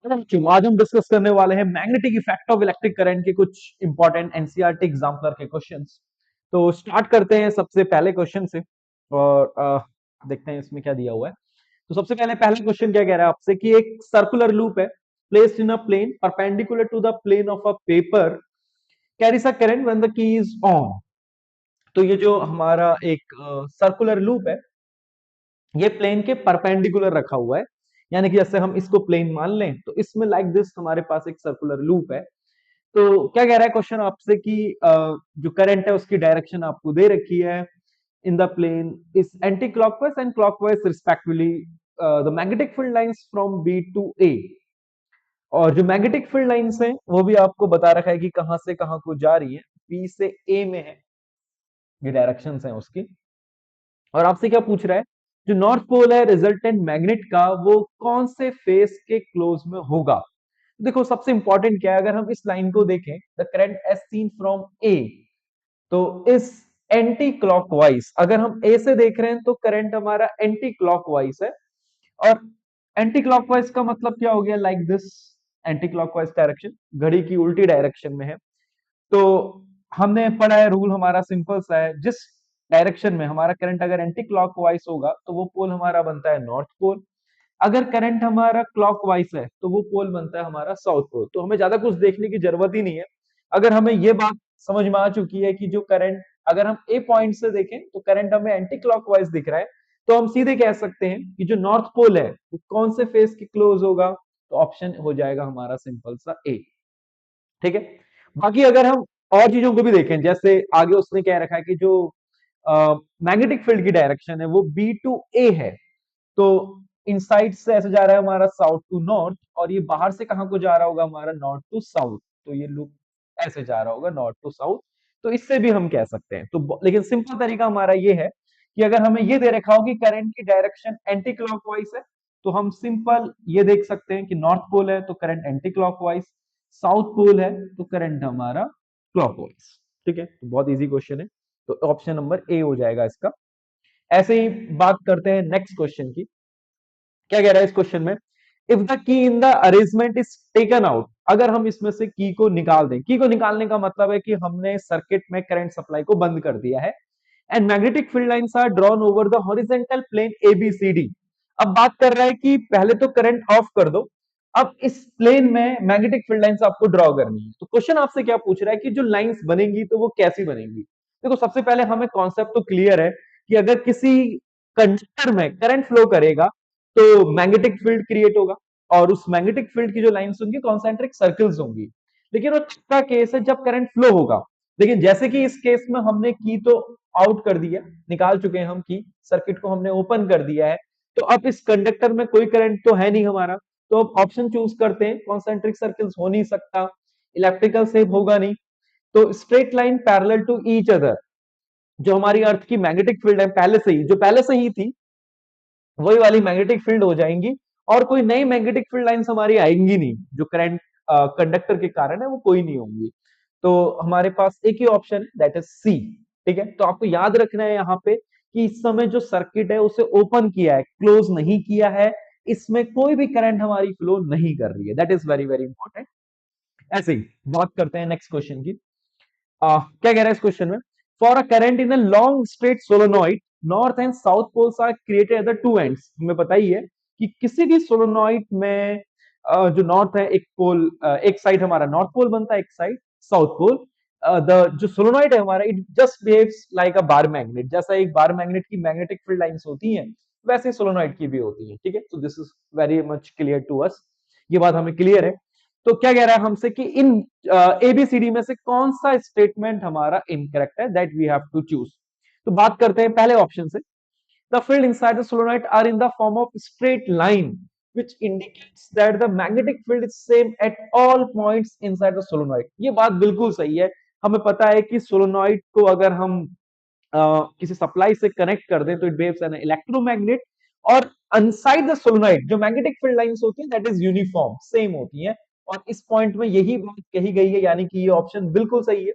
आज हम डिस्कस करने वाले हैं magnetic effect of electric current के कुछ इंपॉर्टेंट एनसीईआरटी एग्जाम्पलर के क्वेश्चंस। तो स्टार्ट करते हैं सबसे पहले क्वेश्चन से और देखते हैं इसमें क्या दिया हुआ है। तो सबसे पहले पहला क्वेश्चन क्या कह रहा है आपसे कि एक सर्कुलर लूप है placed in a plane perpendicular to the plane of a paper carries a current when the key is on. तो ये जो हमारा एक सर्कुलर लूप है ये प्लेन के परपेंडिकुलर रखा हुआ है, यानी कि जैसे हम इसको प्लेन मान लें तो इसमें लाइक दिस हमारे पास एक सर्कुलर लूप है। तो क्या कह रहा है क्वेश्चन आपसे कि जो करंट है उसकी डायरेक्शन आपको दे रखी है in the plane is anticlockwise and clockwise respectively the magnetic field lines from B to A. और जो मैग्नेटिक फील्ड लाइंस हैं वो भी आपको बता रखा है कि कहां से कहां को जा रही है, बी से ए में है, ये डायरेक्शंस हैं उसकी। और आपसे क्या पूछ रहा है, जो नॉर्थ पोल है रिजल्टेंट मैग्नेट का वो कौन से फेस के क्लोज में होगा। देखो सबसे इंपॉर्टेंट क्या है, अगर हम इस लाइन को देखें the current as seen from A, तो इस एंटी क्लॉकवाइज अगर हम ए से देख रहे हैं तो करंट हमारा एंटी क्लॉकवाइज है। और एंटी क्लॉकवाइज का मतलब क्या हो गया, like this anti clockwise direction घड़ी की उल्टी डायरेक्शन में है। तो हमने पढ़ा है रूल हमारा सिंपल सा है, जिस डायरेक्शन में हमारा करंट अगर एंटी क्लॉकवाइज होगा तो वो पोल हमारा बनता है नॉर्थ पोल। अगर करंट हमारा क्लॉकवाइज है तो वो पोल बनता है हमारा साउथ पोल। तो हमें ज्यादा कुछ देखने की जरूरत ही नहीं है। अगर हमें ये बात समझ में आ चुकी है कि जो करंट अगर हम ए पॉइंट से देखें तो करंट हमें एंटी क्लॉकवाइज दिख रहा है, तो हम सीधे कह सकते हैं कि जो नॉर्थ पोल है वो कौन से फेस के क्लोज होगा, तो ऑप्शन हो जाएगा हमारा सिंपल सा ए। ठीक है। बाकी अगर हम और चीजों को भी देखें, जैसे आगे उसने कह रखा है कि जो मैग्नेटिक फील्ड की डायरेक्शन है वो बी टू ए है, तो इनसाइड से ऐसे जा रहा है हमारा साउथ टू नॉर्थ, और ये बाहर से कहां को जा रहा होगा हमारा नॉर्थ टू साउथ, तो ये लूप ऐसे जा रहा होगा नॉर्थ टू साउथ। तो इससे भी हम कह सकते हैं। तो लेकिन सिंपल तरीका हमारा ये है कि अगर हमें ये दे रखा हो कि करंट की डायरेक्शन एंटी क्लॉकवाइज है, तो हम सिंपल ये देख सकते हैं कि नॉर्थ पोल है तो current anti clockwise, south pole है तो करंट हमारा क्लॉकवाइज। ठीक है, तो बहुत इजी क्वेश्चन है, तो ऑप्शन नंबर ए हो जाएगा इसका। ऐसे ही बात करते हैं नेक्स्ट क्वेश्चन की। क्या कह रहा है इस क्वेश्चन में, if the key in the arrangement is taken out, अगर हम इसमें से की को निकाल दें, की को निकालने का मतलब है कि हमने सर्किट में करंट सप्लाई को बंद कर दिया है, and magnetic field lines are drawn over the horizontal plane A B C D. अब बात कर रहा है कि पहले तो करंट ऑफ कर दो, अब इस प्लेन में मैग्नेटिक फील्ड लाइंस आपको ड्रॉ करनी है। तो क्वेश्चन आपसे क्या पूछ रहा है कि जो लाइंस बनेंगी तो वो कैसी बनेंगी। देखो सबसे पहले हमें कॉन्सेप्ट तो क्लियर है कि अगर किसी कंडक्टर में करंट फ्लो करेगा तो मैग्नेटिक फील्ड क्रिएट होगा, और उस मैग्नेटिक फील्ड की जो लाइंस होंगी कॉन्सेंट्रिक सर्कल्स होंगी। लेकिन वो तब का केस है जब करंट फ्लो होगा। लेकिन जैसे कि इस केस में हमने की तो आउट कर दिया, निकाल चुके हैं हम की, सर्किट को हमने ओपन कर दिया है, तो अब इस कंडक्टर में कोई करंट तो है नहीं हमारा, तो अब ऑप्शन चूज करते हैं, कॉन्सेंट्रिक सर्कल्स हो नहीं सकता, इलेक्ट्रिकल शेप होगा नहीं, तो straight line parallel to each other, जो हमारी अर्थ की मैग्नेटिक फील्ड है पहले से ही, जो पहले से ही थी वही वाली मैग्नेटिक फील्ड हो जाएंगी, और कोई नई मैग्नेटिक फील्ड लाइंस हमारी आएंगी नहीं, जो करंट कंडक्टर के कारण है वो कोई नहीं होंगी। तो हमारे पास एक ही ऑप्शन है दैट इज सी। ठीक है, तो आपको याद रखना है यहाँ पे कि इस समय जो सर्किट है उसे ओपन किया है, क्लोज नहीं किया है, इसमें कोई भी करंट हमारी फ्लो नहीं कर रही है, that is very very important. ऐसे ही बात करते हैं नेक्स्ट क्वेश्चन की। क्या कह रहा है इस क्वेश्चन में, for a current in a long straight solenoid north and south poles are created at the two ends. हमें पता ही है कि किसी भी सोलोनॉइड में जो नॉर्थ है एक पोल, एक साइड हमारा नॉर्थ पोल बनता है, एक साइड साउथ पोल। द जो सोलोनॉइड है हमारा it just behaves like a bar magnet, जैसा एक बार मैग्नेट की मैग्नेटिक फील्ड लाइंस होती हैं वैसे सोलोनॉइड की भी होती है। ठीक है, तो this is very much clear to us, ये बात हमें क्लियर है। तो क्या कह रहा है हमसे कि इन एबीसीडी में से कौन सा स्टेटमेंट हमारा इनकरेक्ट है, that we have to choose. तो बात करते हैं पहले ऑप्शन से, the field inside the solenoid are in the form of straight line which indicates that the magnetic field is same at all points inside the solenoid। ये बात बिल्कुल सही है। हमें पता है कि सोलोनॉइड को अगर हम किसी सप्लाई से कनेक्ट कर दें तो इट बिहेव्स एन इलेक्ट्रोमैग्नेट, और अनसाइड द सोलोनॉइड जो मैग्नेटिक फील्ड लाइंस होती है दैट इज यूनिफॉर्म, सेम होती है। और इस पॉइंट में यही बात कही गई है, यानी कि ये ऑप्शन बिल्कुल सही है।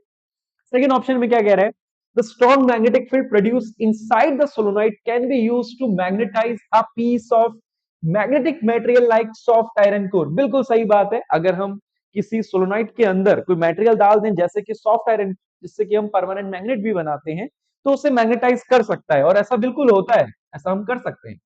सेकंड ऑप्शन में क्या कह रहा है, the strong magnetic field produce inside the solenoid can be used to magnetize a piece of magnetic material like soft iron core, बिल्कुल सही बात है। अगर हम किसी सोलोनाइट के अंदर कोई मटेरियल डाल दें जैसे कि सॉफ्ट आयरन, जिससे कि हम परमानेंट मैग्नेट भी बनाते हैं, तो उसे मैग्नेटाइज कर सकता है, और ऐसा बिल्कुल होता है, ऐसा हम कर सकते हैं।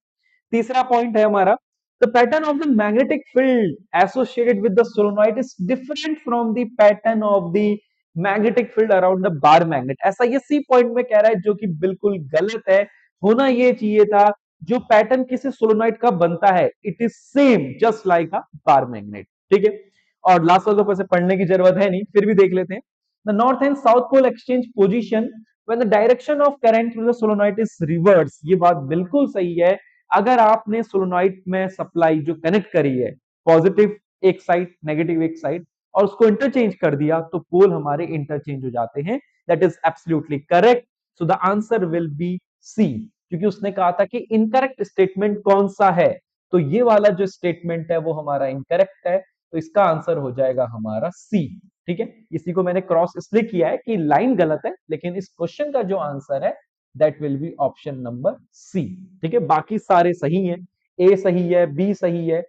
तीसरा पॉइंट है हमारा, the pattern of the magnetic field associated with the solenoid is different from the pattern of the magnetic field around the bar magnet. ऐसा ये सी पॉइंट में कह रहा है, जो कि बिल्कुल गलत है। होना ये चाहिए था, जो पैटर्न किसी सोलोनॉइड का बनता है, it is same just like a bar magnet. ठीक है, और लास्ट वालों पर से पढ़ने की जरूरत है नहीं, फिर भी देख लेते हैं। The north and south pole exchange position when the direction of current through the solenoid is reverse. ये बात बिल्कुल सही है। अगर आपने सोलोनॉइड में सप्लाई जो कनेक्ट करी है, पॉजिटिव एक साइड, नेगेटिव एक साइड, और उसको इंटरचेंज कर दिया, तो पोल हमारे इंटरचेंज हो जाते हैं। That is absolutely correct. So the answer will be C, क्योंकि उसने कहा था कि इनकरेक्ट स्टेटमेंट कौन सा है, तो ये वाला जो स्टेटमेंट है वो हमारा इनकरेक्ट है, तो इसका आंसर हो जाएगा हमारा सी। ठीक है, इसी को मैंने क्रॉस इसलिए किया है कि लाइन गलत है, लेकिन इस क्वेश्चन का जो आंसर है that will be option number C. ठीक है, बाकी सारे सही हैं, ए सही है, बी सही है,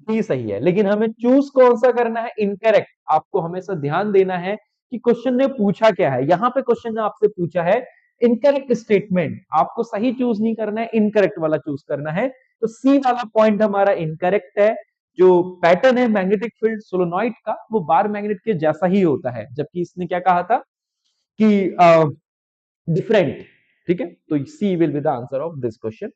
डी सही है, लेकिन हमें चूज कौन सा करना है, इनकरेक्ट। आपको हमेशा ध्यान देना है कि क्वेश्चन ने पूछा क्या है। यहां पे क्वेश्चन ने आपसे पूछा है इनकरेक्ट स्टेटमेंट, आपको सही चूज नहीं करना है, इनकरेक्ट वाला चूज करना है। तो सी वाला पॉइंट हमारा इनकरेक्ट है। जो पैटर्न है मैग्नेटिक फील्ड सोलोनॉइड का, वो बार मैग्नेट के जैसा ही होता है, जबकि इसने क्या कहा था कि डिफरेंट। ठीक है, तो C will be the answer of this question.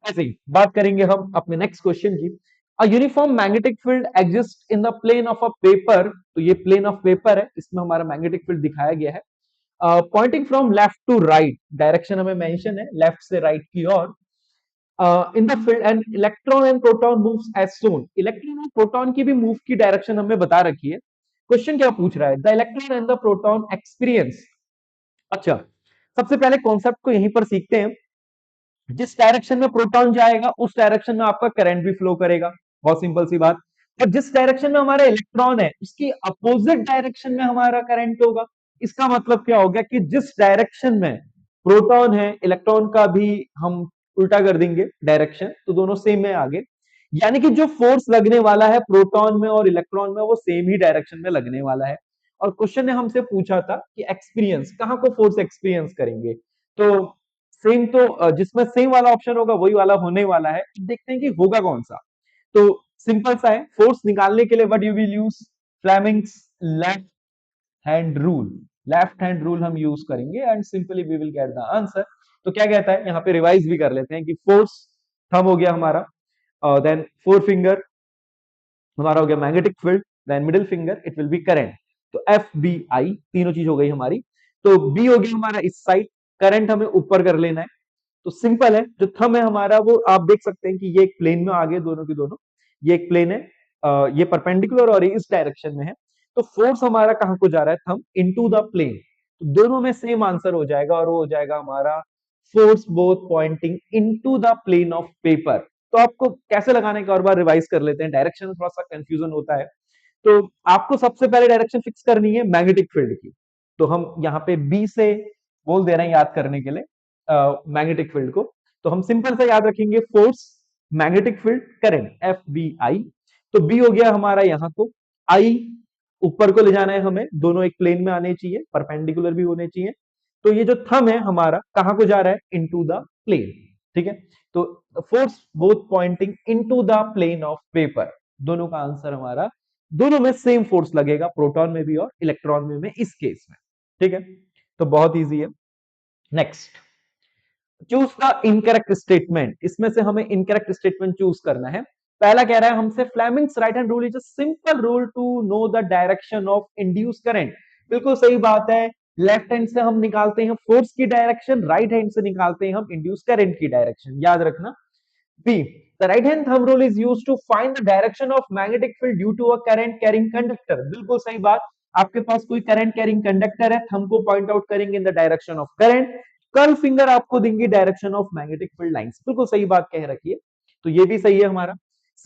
ऐसे ही बात करेंगे हम अपने नेक्स्ट क्वेश्चन की। A uniform magnetic field exist in the plane of a paper. तो ये प्लेन ऑफ पेपर है, इसमें हमारा मैग्नेटिक फील्ड दिखाया गया है। Pointing from left to right, direction हमें मेंशन है लेफ्ट से राइट की ओर। In the field and electron and proton moves as shown, electron और प्रोटॉन की भी मूव की डायरेक्शन हमें बता रखी है। क्वेश्चन क्या पूछ रहा है, the electron and the proton experience. अच्छा, सबसे पहले कॉन्सेप्ट को यहीं पर सीखते हैं। जिस डायरेक्शन में प्रोटॉन जाएगा उस डायरेक्शन में आपका करंट भी फ्लो करेगा, बहुत सिंपल सी बात। और जिस डायरेक्शन में हमारा इलेक्ट्रॉन है उसकी अपोजिट डायरेक्शन में हमारा करंट होगा। इसका मतलब क्या हो गया कि जिस डायरेक्शन में प्रोटॉन है, इलेक्ट्रॉन का भी हम उल्टा कर देंगे डायरेक्शन, तो दोनों सेम है आगे। यानी कि जो फोर्स लगने वाला है प्रोटॉन में और इलेक्ट्रॉन में, वो सेम ही डायरेक्शन में लगने वाला है। और क्वेश्चन ने हमसे पूछा था कि एक्सपीरियंस, कहां को फोर्स एक्सपीरियंस करेंगे। तो सेम, तो जिसमें सेम वाला ऑप्शन होगा वही वाला होने वाला है। देखते हैं कि होगा कौन सा। तो सिंपल सा है, फोर्स निकालने के लिए what you will use, Fleming's left hand rule. Left hand rule हम यूज करेंगे and simply we will get the answer. तो क्या कहता है, यहाँ पे रिवाइज भी कर लेते हैं कि फोर्स थंब हो गया हमारा, देन फोर फिंगर हमारा हो गया magnetic field, then middle finger it will be current. तो एफ बी आई तीनों चीज हो गई हमारी। तो बी हो गया हमारा इस साइड, करंट हमें ऊपर कर लेना है। तो सिंपल है, जो थंब है हमारा वो आप देख सकते हैं कि ये एक प्लेन में आगे दोनों की दोनों, ये एक प्लेन है, ये परपेंडिकुलर और ये इस डायरेक्शन में है। तो फोर्स हमारा कहां को जा रहा है, थंब इनटू द प्लेन। तो दोनों में सेम आंसर हो जाएगा, और वो हो जाएगा हमारा force both pointing into the plane of paper. तो आपको कैसे लगाने का और बार रिवाइज कर लेते हैं, डायरेक्शन में थोड़ा सा कंफ्यूजन होता है। तो आपको सबसे पहले डायरेक्शन फिक्स करनी है मैग्नेटिक फील्ड की। तो हम यहाँ पे बी से बोल दे रहे हैं याद करने के लिए मैग्नेटिक फील्ड को। तो हम सिंपल सा याद रखेंगे, force magnetic field current F B I. तो बी हो गया हमारा यहाँ को, आई ऊपर को ले जाना है हमें, दोनों एक प्लेन में आने चाहिए, परपेंडिकुलर भी होने चाहिए। तो ये जो थंब है हमारा कहां को जा रहा है, इनटू द प्लेन। ठीक है, तो force both pointing into the plane of paper, दोनों का आंसर हमारा, दोनों में सेम फोर्स लगेगा, प्रोटॉन में भी और इलेक्ट्रॉन में भी इस केस में। ठीक है, तो बहुत इजी है। Next, choose the incorrect statement, इसमें से हमें इनकरेक्ट स्टेटमेंट चूज करना है। पहला कह रहा है हमसे Fleming's right hand rule is a simple rule to know the direction of induce current. बिल्कुल सही बात है, लेफ्ट हैंड से हम निकालते हैं फोर्स की डायरेक्शन, राइट हैंड से निकालते हैं हम इंड्यूस करंट की डायरेक्शन, याद रखना। B. The right hand thumb rule is used to find the direction of magnetic field due to a current carrying conductor. बिल्कुल सही बात, आपके पास कोई करंट कैरिंग कंडक्टर है, थंब को पॉइंट आउट करेंगे in the direction of current, curl finger आपको देंगे direction of magnetic field lines. बिल्कुल सही बात कह रखी है, तो ये भी सही है हमारा।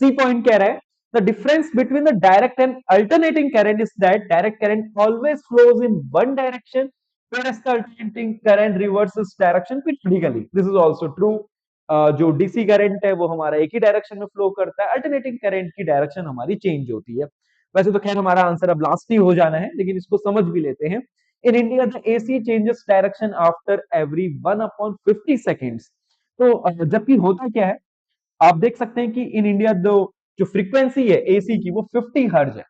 सी पॉइंट कह रहा है the difference between the direct and alternating current is that direct current always flows in one direction whereas the alternating current reverses direction periodically. This is also true. जो डीसी करंट है वो हमारा एक ही direction में flow करता है, alternating current की direction हमारी चेंज होती है। वैसे तो खैर हमारा आंसर अब लास्ट ही हो जाना है, लेकिन इसको समझ भी लेते हैं। In India the AC changes direction after every 1/50 seconds. तो जबकि होता क्या है, आप देख सकते हैं कि इन इंडिया जो फ्रीक्वेंसी है एसी की वो 50 हर्ज है।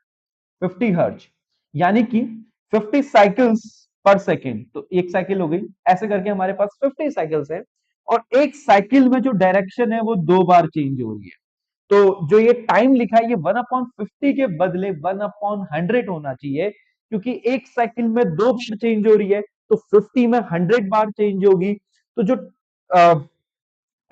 50 हर्ज यानी कि 50 साइकिल्स पर सेकेंड, तो एक साइकिल हो गई, ऐसे करके हमारे पास 50 साइकिल्स है। और एक साइकिल में जो डायरेक्शन है वो 2 बार चेंज हो रही है। तो जो ये टाइम लिखा है ये 1/50 के बदले 1/100 होना चाहिए, क्योंकि एक साइकिल में 2 बार चेंज हो रही है, तो 50 में 100 बार चेंज होगी। तो जो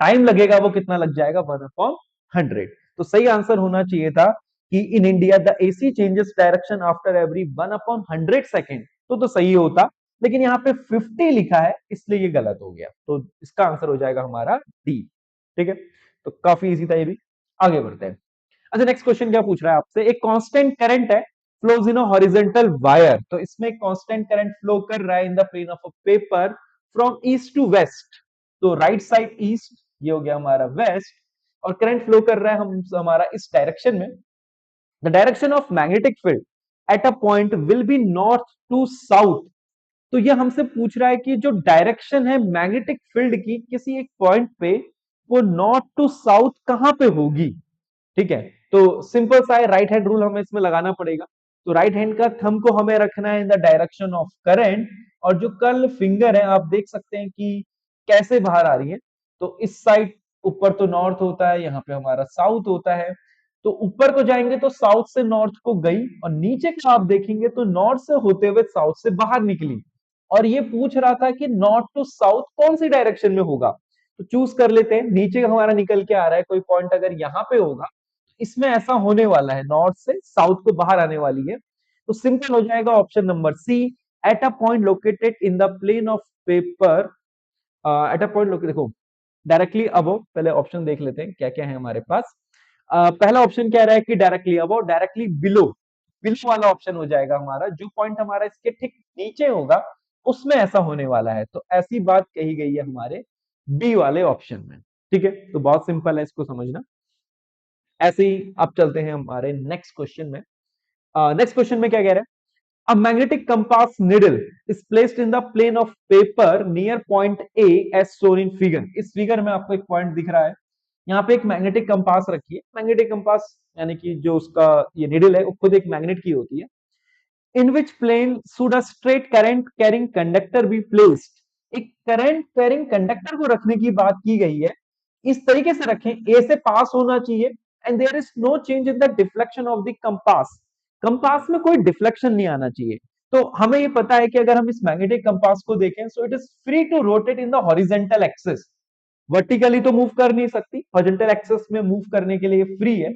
टाइम लगेगा वो कितना लग जाएगा, 1/100। तो सही आंसर होना चाहिए था कि in India the AC changes direction after every 1/100 second, तो सही होता। लेकिन यहाँ पे 50 लिखा है इसलिए ये गलत हो गया, तो इसका आंसर हो जाएगा हमारा डी। ठीक है, तो काफी इजी था ये भी। आगे बढ़ते हैं। अच्छा, नेक्स्ट क्वेश्चन क्या पूछ रहा है आपसे, एक कांस्टेंट करंट है flows in a horizontal wire. तो इसमें कांस्टेंट करंट फ्लो कर रहा है in the plane of a paper from east to west. तो राइट साइड ईस्ट, ये हो गया हमारा वेस्ट, और करंट फ्लो कर रहा है हम हमारा इस डायरेक्शन में। The direction of magnetic field at a point will be north to south. तो ये हमसे पूछ रहा है कि जो डायरेक्शन है मैग्नेटिक फील्ड की किसी एक पॉइंट पे, वो नॉर्थ टू साउथ कहां पे होगी। ठीक है, तो सिंपल सा है, राइट हैंड रूल हमें इसमें लगाना पड़ेगा। तो राइट हैंड का थंब को हमें रखना है in the direction of current, और जो कर्ल फिंगर है आप देख सकते हैं कि कैसे बाहर आ रही है। तो इस साइड ऊपर तो नॉर्थ होता है, यहाँ पे हमारा साउथ होता है। तो ऊपर को जाएंगे तो साउथ से नॉर्थ को गई, और नीचे का आप देखेंगे तो नॉर्थ से होते हुए साउथ से बाहर निकली। और ये पूछ रहा था कि नॉर्थ टू साउथ कौन सी डायरेक्शन में होगा। तो चूज कर लेते हैं, नीचे हमारा निकल के आ रहा है कोई पॉइंट अगर यहाँ पे होगा, इसमें ऐसा होने वाला है, नॉर्थ से साउथ को बाहर आने वाली है। तो सिंपल हो जाएगा option number C, at a point located in the plane of paper. At a point located, देखो डायरेक्टली अबव, पहले ऑप्शन देख लेते हैं क्या क्या है हमारे पास। पहला ऑप्शन कह रहा है कि directly above, directly below. Below वाला ऑप्शन हो जाएगा हमारा, जो पॉइंट हमारा इसके ठीक नीचे होगा उसमें ऐसा होने वाला है। तो ऐसी बात कही गई है हमारे बी वाले ऑप्शन में। ठीक है, तो बहुत सिंपल है इसको समझना। ऐसे ही अब चलते हैं हमारे नेक्स्ट क्वेश्चन में। नेक्स्ट क्वेश्चन में क्या कह रहा है, a magnetic compass needle is placed in the plane of paper near point A as shown in figure. इस फिगर में आपको एक पॉइंट दिख रहा है, यहाँ पे एक मैग्नेटिक कंपास रखी है। मैग्नेटिक कंपास यानी कि जो उसका ये निडल है वो खुद एक मैग्नेट की होती है। In which plane should a straight current carrying conductor be placed. एक करंट कैरिंग कंडक्टर को रखने की बात की गई है, इस तरीके से रखें ए से पास होना चाहिए, and there is no change in the deflection of the compass. Compass में कोई डिफ्लेक्शन नहीं आना चाहिए। तो हमें ये पता है कि अगर हम इस मैग्नेटिक कंपास को देखें, so it is free to rotate in the horizontal axis. Vertically तो मूव कर नहीं सकती, हॉरिजेंटल एक्सिस में मूव करने के लिए फ्री है।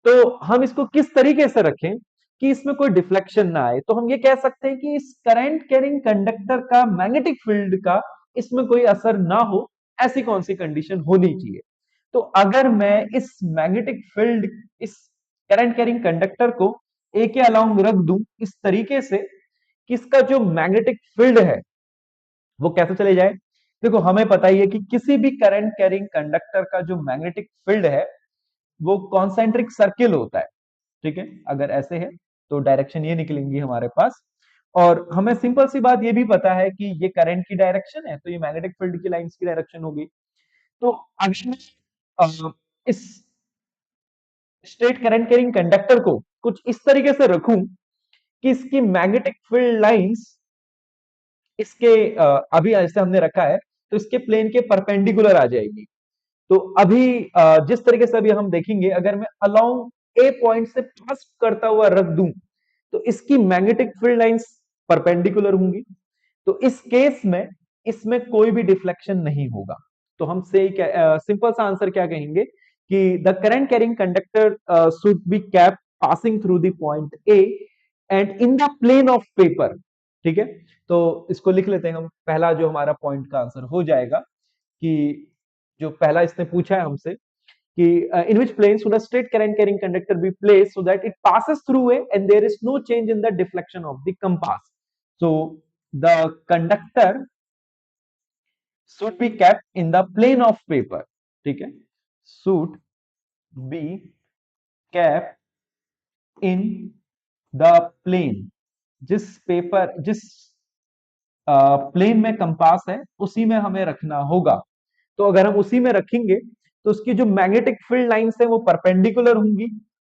तो हम इसको किस तरीके से रखें कि इसमें कोई डिफ्लेक्शन ना आए। तो हम ये कह सकते हैं कि इस करंट कैरिंग कंडक्टर का मैग्नेटिक फील्ड का इसमें कोई असर ना हो, ऐसी कौन सी कंडीशन होनी चाहिए। तो अगर मैं इस मैग्नेटिक फील्ड, इस करंट कैरिंग कंडक्टर को ए के अलाउंग रख दूं इस तरीके से कि इसका जो मैग्नेटिक फील्ड है वो कैसे चले जाए। देखो हमें पता ही है कि किसी भी करंट कैरिंग कंडक्टर का जो मैग्नेटिक फील्ड है वो कॉन्सेंट्रिक सर्किल होता है। ठीक है, अगर ऐसे है तो डायरेक्शन ये निकलेंगी हमारे पास। और हमें सिंपल सी बात ये भी पता है कि ये करंट की डायरेक्शन है, तो ये मैग्नेटिक फील्ड की लाइंस की डायरेक्शन होगी। तो अगर मैं इस स्ट्रेट करंट कैरिंग कंडक्टर को कुछ इस तरीके से रखूं कि इसकी मैग्नेटिक फील्ड लाइंस इसके अभी ऐसे हमने रखा है तो इसके प्लेन के परपेंडिकुलर आ जाएगी। तो अभी जिस तरीके से अभी हम देखेंगे, अगर मैं अलोंग ए पॉइंट से पास करता हुआ रख दूं तो इसकी मैग्नेटिक फील्ड लाइंस परपेंडिकुलर होंगी। तो इस केस में इसमें कोई भी डिफ्लेक्शन नहीं होगा। तो हम से सिंपल सा आंसर क्या कहेंगे कि the current carrying conductor should be kept passing through the point A and in the plane of paper. ठीक है, तो इसको लिख लेते हैं हम, पहला जो हमारा पॉइंट का आंसर हो जाएगा कि जो पहला इसने पूछा है हमसे कि in which plane should a straight current carrying conductor be placed so that it passes through a and there is no change in the deflection of the compass. So the conductor should be kept in the plane of paper, ठीक है, should be kept in the plane, जिस paper जिस plane में compass है उसी में हमें रखना होगा। तो अगर हम उसी में रखेंगे तो उसकी जो मैग्नेटिक फील्ड लाइंस है वो परपेंडिकुलर होंगी,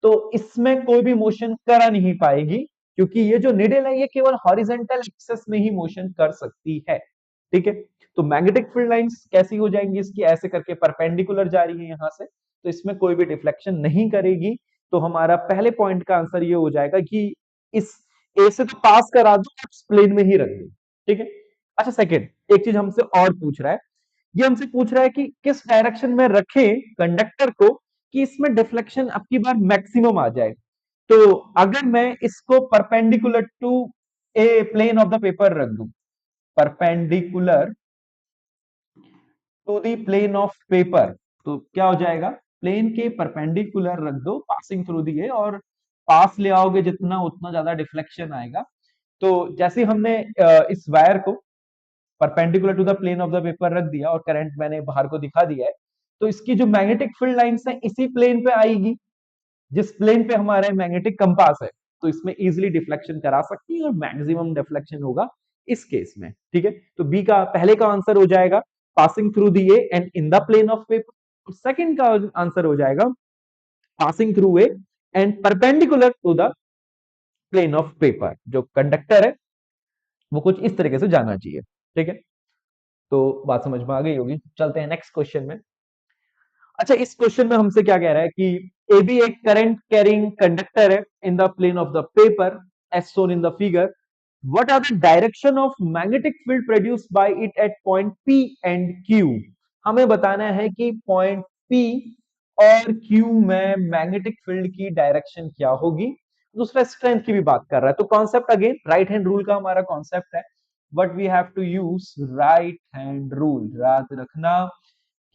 तो इसमें कोई भी मोशन करा नहीं पाएगी, क्योंकि ये जो निडल है ये केवल हॉरिजेंटल एक्सेस में ही मोशन कर सकती है, ठीक है। तो मैग्नेटिक फील्ड लाइंस कैसी हो जाएंगी इसकी, ऐसे करके परपेंडिकुलर जा रही है यहां से, तो इसमें कोई भी डिफ्लेक्शन नहीं करेगी। तो हमारा पहले पॉइंट का आंसर ये हो जाएगा कि इस ए से तो पास करा दो, प्लेन में ही रख दो, ठीक है। अच्छा सेकंड, एक चीज हमसे और पूछ रहा है, ये हमसे पूछ रहा है कि किस डायरेक्शन में रखें कंडक्टर को कि इसमें डिफ्लेक्शन अब की बार मैक्सिमम आ जाए। तो अगर मैं इसको perpendicular to a plane of the paper रख दूं, perpendicular to the plane of paper, तो क्या हो जाएगा, प्लेन के परपेंडिकुलर रख दो पासिंग थ्रू दी, और पास ले आओगे जितना उतना ज्यादा डिफ्लेक्शन आएगा। तो जैसे हमने इस वायर को perpendicular to the plane of the paper रख दिया और करंट मैंने बाहर को दिखा दिया है, तो इसकी जो मैग्नेटिक फील्ड लाइंस है इसी प्लेन पे आएगी जिस प्लेन पे हमारा मैग्नेटिक कंपास है, तो इसमें इजीली डिफ्लेक्शन करा सकती है और मैक्सिमम डिफ्लेक्शन होगा इस केस में, ठीक है। तो बी का पहले का आंसर हो जाएगा passing through the A and in the plane of paper, second का आंसर हो जाएगा passing through A and perpendicular to the plane of paper. जो कंडक्टर है वो कुछ इस तरीके से जाना चाहिए, ठीक है। तो बात समझ में आ गई होगी, चलते हैं नेक्स्ट क्वेश्चन में। अच्छा, इस क्वेश्चन में हमसे क्या कह रहा है कि ए बी एक करंट कैरिंग कंडक्टर है in the plane of the paper as shown in the figure, what are the direction of magnetic field produced by it at point P and Q. हमें बताना है कि point P और Q में magnetic field की direction क्या होगी। दूसरा स्ट्रेंथ की भी बात कर रहा है, तो concept again right hand rule का हमारा कॉन्सेप्ट है, but we have to use right hand rule. याद रखना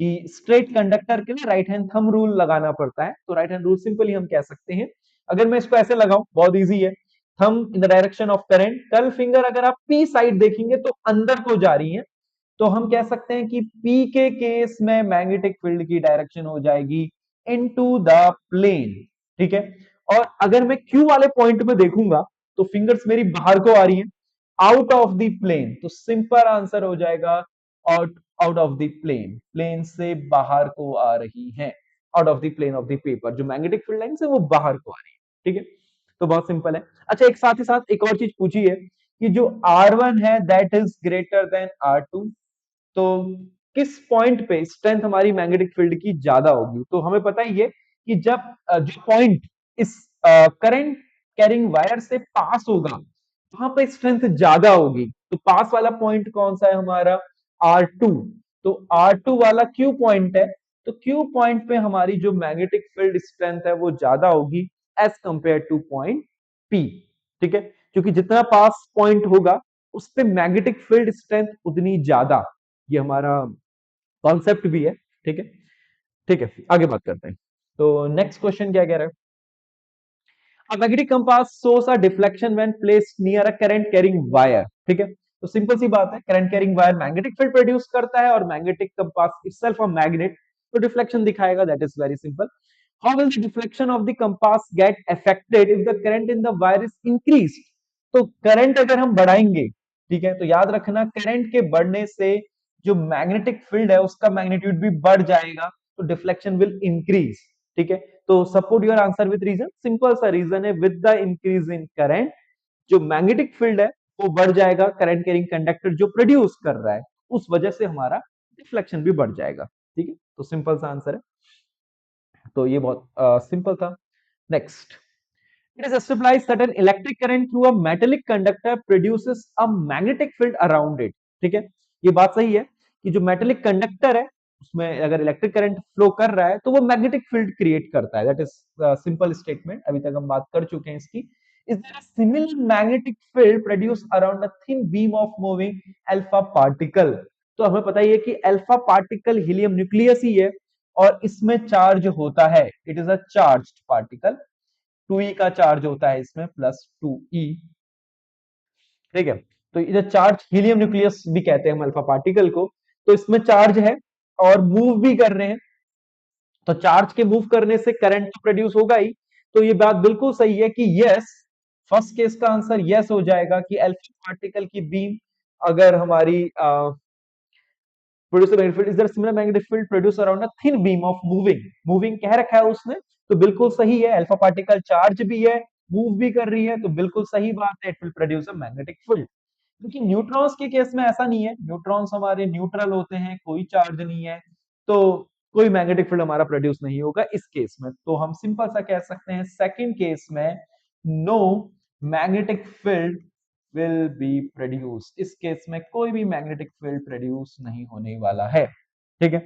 कि स्ट्रेट कंडक्टर के लिए राइट हैंड थंब रूल लगाना पड़ता है, तो राइट हैंड रूल सिंपली हम कह सकते हैं, अगर मैं इसको ऐसे लगाऊं, बहुत इजी है, thumb in the direction of current, curl finger अगर आप पी साइड देखेंगे तो अंदर को जा रही है, तो हम कह सकते हैं कि पी के केस में मैग्नेटिक फील्ड की डायरेक्शन हो जाएगी इनटू द प्लेन, ठीक है। और अगर मैं क्यू वाले पॉइंट में देखूंगा तो फिंगर्स मेरी बाहर को आ रही हैं, आउट ऑफ द प्लेन, तो सिंपल आंसर हो जाएगा out out of the plane, plane से बाहर को आ रही है, out of the plane of the paper, जो मैग्नेटिक फील्ड लाइन है वो बाहर को आ रही है, ठीक है। तो बहुत सिंपल है। अच्छा, एक साथ ही साथ एक और चीज पूछी है कि जो R1 है that is greater than R2, तो किस पॉइंट पे स्ट्रेंथ हमारी मैग्नेटिक फील्ड की ज्यादा होगी। तो हमें पता ही है कि जब जो पॉइंट इस करंट कैरिंग वायर से पास होगा वहां पे स्ट्रेंथ ज्यादा होगी, तो पास वाला पॉइंट कौन सा है हमारा, R2। तो R2 वाला क्यू पॉइंट है, तो क्यू पॉइंट पे हमारी जो मैग्नेटिक फील्ड स्ट्रेंथ है वो ज्यादा होगी as compare to point P, ठीक है, क्योंकि जितना पास पॉइंट होगा उस पे मैग्नेटिक फील्ड स्ट्रेंथ उतनी ज्यादा, ये हमारा कॉन्सेप्ट भी है, ठीक है। ठीक है, आगे बात करते हैं। तो नेक्स्ट क्वेश्चन क्या कह रहा है, A magnetic compass shows a deflection when placed near a current carrying wire, ठीक है। तो सिंपल सी बात है, current carrying wire magnetic field produce करता है और magnetic compass itself a magnet, तो डिफ्लेक्शन दिखाएगा, that is very simple. How will the deflection of the compass get affected if the current in the wire is increased. तो current अगर हम बढ़ाएंगे, ठीक है, तो याद रखना करंट के बढ़ने से जो मैग्नेटिक फील्ड है उसका मैग्नीट्यूड भी बढ़ जाएगा, तो डिफ्लेक्शन विल इंक्रीज, ठीक है। तो support your answer with reason, simple सा रीजन है, with the increase in current जो मैग्नेटिक फील्ड है वो बढ़ जाएगा, करंट कैरिंग कंडक्टर जो प्रोड्यूस कर रहा है उस वजह से हमारा डिफ्लेक्शन भी बढ़ जाएगा, ठीक है। तो सिंपल सा आंसर है, तो ये बहुत सिंपल था। Next, it is supply sudden electric current through a metallic conductor produces a magnetic field around it, ठीक है। ये बात सही है कि जो मेटेलिक कंडक्टर है उसमें अगर इलेक्ट्रिक करंट फ्लो कर रहा है तो वो मैग्नेटिक फील्ड क्रिएट करता है, दैट इज सिंपल स्टेटमेंट, अभी तक हम बात कर चुके हैं इसकी। Is there a similar magnetic field produce around a thin beam of moving alpha particle. तो हमें पता ही है कि अल्फा पार्टिकल हीलियम न्यूक्लियस ही है और इसमें चार्ज होता है, it is a charged particle, 2e का चार्ज होता है इसमें प्लस 2e, ठीक है। तो इधर चार्ज हीलियम न्यूक्लियस भी कहते हैं हम अल्फा पार्टिकल को। तो इसमें चार्ज है और मूव भी कर रहे हैं, तो चार्ज के मूव करने से करंट तो प्रोड्यूस होगा ही। तो ये बात बिल्कुल सही है कि यस, फर्स्ट केस का आंसर यस हो जाएगा कि अल्फा पार्टिकल की बीम अगर हमारी produce a magnetic field, is there a similar magnetic field produced around a thin beam of moving कह रखा है उसने, तो बिल्कुल सही है, अल्फा पार्टिकल चार्ज भी है, मूव भी कर रही है, तो बिल्कुल सही बात है, it will produce a magnetic field. लेकिन न्यूट्रॉन्स के केस में ऐसा नहीं है, न्यूट्रॉन्स हमारे न्यूट्रल होते हैं, कोई चार्ज नहीं है, तो कोई मैग्नेटिक फील्ड हमारा प्रोड्यूस नहीं होगा इस केस में। तो हम सिंपल सा कह सकते हैं सेकंड केस में no magnetic field will be produce, इस केस में कोई भी मैग्नेटिक फील्ड प्रोड्यूस नहीं होने वाला है। ठीक है,